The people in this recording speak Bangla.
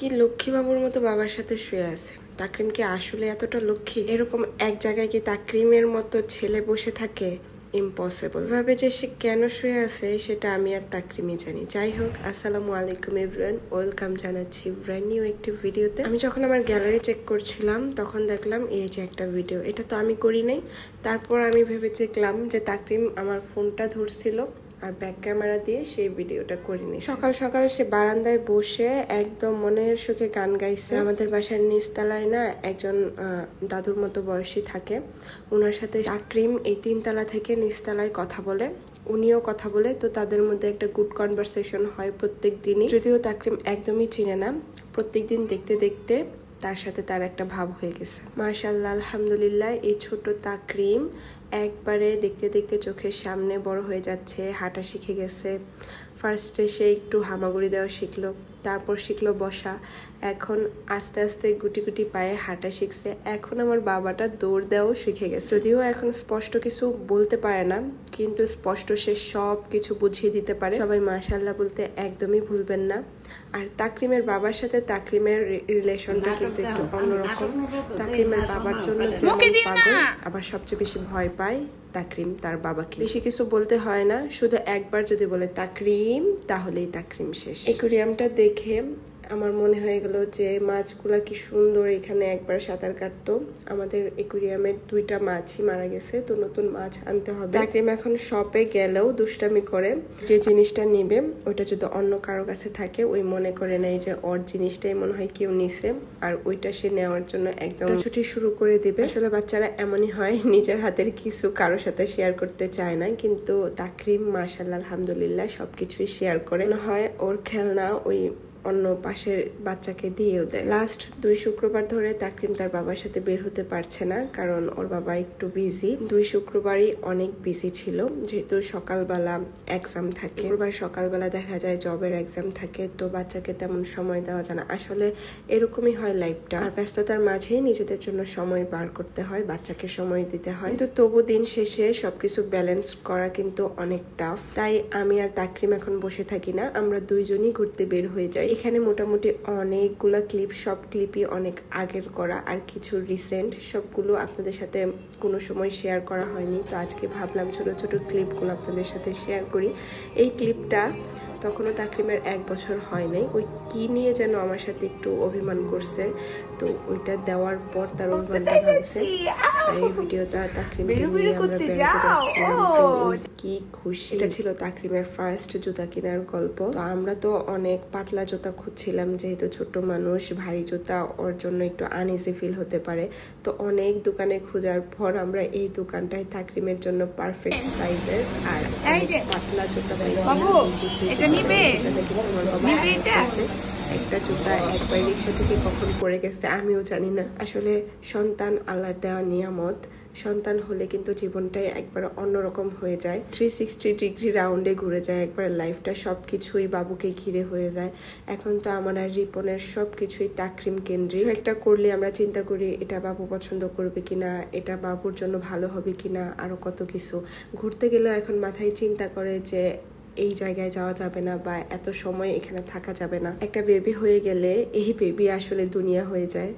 কি লক্ষ্মী বাবুর মতো বাবার সাথে শুয়ে আছে। তাকরিম কি আসলে এতটা লক্ষ্মী? এরকম এক জায়গায় কি তাকরিমের মতো ছেলে বসে থাকে? ইম্পসিবল। ভাবে যে সে কেন শুয়ে আছে সেটা আমি আর তাকরিমই জানি। যাই হোক, আসসালামু আলাইকুম এভরিওয়ান, ওয়েলকাম জানাচ্ছি ব্র্যান্ড নিউ একটি ভিডিওতে। আমি যখন আমার গ্যালারি চেক করছিলাম তখন দেখলাম এই যে একটা ভিডিও, এটা তো আমি করি নাই। তারপর আমি ভেবে দেখলাম যে তাকরিম আমার ফোনটা ধরছিল আর ব্যাক ক্যামেরা দিয়ে সেই ভিডিওটা করে নিয়েছে। সকাল সকাল সে বারান্দায় বসে একদম মনের সুখে গান গাইছে। আমাদের বাসার নিচতলায় না একজন দাদুর মতো বয়সী থাকে, ওনার সাথে তাকরিম এই 3 তলা থেকে নিচতলায় কথা বলে, উনিও কথা বলে। তো তাদের মধ্যে একটা গুড কনভারসেশন হয় প্রত্যেক দিনই। যদিও তাকরিম একদমই চিনে না, প্রত্যেক দিন দেখতে দেখতে তার সাথে তার একটা ভাব হয়ে গেছে। মাশাআল্লাহ, আলহামদুলিল্লাহ, এই ছোট তাকরিম একবারে দেখতে দেখতে চোখের সামনে বড় হয়ে যাচ্ছে, হাঁটা শিখে গেছে। ফার্স্টে সে একটু হামাগুড়ি দেওয়া শিখলো, তারপর শিখলো বসা, এখন আস্তে আস্তে গুটি গুটি পায়ে হাঁটা শিখছে। এখন আমার বাবাটা দৌড় দেওয়াও শিখে গেছে। যদিও এখন স্পষ্ট কিছু বলতে পারে না, কিন্তু স্পষ্ট সে সব কিছু বুঝিয়ে দিতে পারে। সবাই মাশাআল্লাহ বলতে একদমই ভুলবেন না। আর তাকরিমের বাবার সাথে তাকরিমের রিলেশনটা কিন্তু একটু অন্যরকম। তাকরিমের বাবার জন্য যেমন পাগল, আবার সবচেয়ে বেশি ভয় পায় তাকরিম তার বাবাকে। বেশি কিছু বলতে হয় না, শুধু একবার যদি বলে তাকরিম তাহলেই তাকরিম শেষ। অ্যাকুয়ারিয়ামটা দেখে আমার মনে হয়ে গেল যে মাছগুলা কি সুন্দর এখানে একবার সাঁতার কাটতো। আমাদের অ্যাকুয়ারিয়ামের 2টা মাছই মারা গেছে, তো নতুন মাছ আনতে হবে। তাকরিম এখন শপে গেলেও দুষ্টামি করে, যে জিনিসটা নিবে ওইটা যদি অন্য কারো কাছে থাকে ওই মনে করে নেয় যে ওর জিনিসটাই মনে হয় কেউ নিছে, আর ওইটা সে নেওয়ার জন্য একদম ছুটি শুরু করে দিবে। আসলে বাচ্চারা এমনই হয়, নিজের হাতের কিছু কারোর সাথে শেয়ার করতে চায় না, কিন্তু তাকরিম মাশাআল্লাহ আলহামদুলিল্লাহ সবকিছুই শেয়ার করে। হয় ওর খেলনা ওই অন্য পাশের বাচ্চাকে দিয়েও দেয়। লাস্ট 2 শুক্রবার ধরে তাকরিম তার বাবার সাথে বের হতে পারছে না, কারণ ওর বাবা একটু বিজি। 2 শুক্রবারই অনেক বিজি ছিল, যেহেতু সকালবেলা এক্সাম থাকে। শুক্রবার সকালবেলা দেখা যায় জবের এক্সাম থাকে, তো বাচ্চাকে তেমন সময় দেওয়া যায় না। আসলে এরকমই হয় লাইফটা, আর ব্যস্ততার মাঝেই নিজেদের জন্য সময় বার করতে হয়, বাচ্চাকে সময় দিতে হয়। কিন্তু তবু দিন শেষে সবকিছু ব্যালেন্স করা কিন্তু অনেক টাফ। তাই আমি আর তাকরিম এখন বসে থাকি না, আমরা দুইজনই ঘুরতে বের হয়ে যাই। এখানে মোটামুটি অনেকগুলা ক্লিপ, সব ক্লিপই অনেক আগের করা, আর কিছু রিসেন্ট। সবগুলো আপনাদের সাথে কোনো সময় শেয়ার করা হয়নি, তো আজকে ভাবলাম ছোট ছোট ক্লিপগুলো আপনাদের সাথে শেয়ার করি। এই ক্লিপটা তখনও তাকরিমের 1 বছর হয় নাই, ওই কি নিয়ে যেন আমার সাথে একটু অভিমান করছে, তো ওইটা দেওয়ার পর তার অভিমানটা ভাঙছে। আর এই ভিডিওটা তাকরিমকে নিয়ে আমরা বেড়াতে যাচ্ছিলাম, তো কি খুশি। এটা ছিল তাকরিমের ফার্স্ট জুতা কেনার গল্প। তো আমরা তো অনেক পাতলা জুতা খুঁজছিলাম, যেহেতু ছোট মানুষ, ভারী জুতা ওর জন্য একটু আনইজি ফিল হতে পারে। তো অনেক দোকানে খোঁজার পর আমরা এই দোকানটায় তাকরিমের জন্য পারফেক্ট সাইজের আর পাতলা জুতা পাইছিলাম। একটা জুতা একবার রিক্সা থেকে কখন পড়ে গেছে আমিও জানি না। আসলে সন্তান আল্লাহর দেওয়া নিয়ামত, সন্তান হলে কিন্তু জীবনটাই একবার অন্যরকম হয়ে যায়, 360 ডিগ্রি রাউন্ডে ঘুরে যায় একবার লাইফটা, সবকিছুই বাবুকে ঘিরে হয়ে যায়। এখন তো আমার আর রিপনের সবকিছুই তাকরিম কেন্দ্রিক। একটা করলে আমরা চিন্তা করি এটা বাবু পছন্দ করবে কিনা, এটা বাবুর জন্য ভালো হবে কিনা, আরো কত কিছু। ঘুরতে গেলেও এখন মাথায় চিন্তা করে যে এই জায়গায় যাওয়া যাবে না, বা এত সময় এখানে থাকা যাবে না। একটা বেবি হয়ে গেলে এই বেবি আসলে দুনিয়া হয়ে যায়।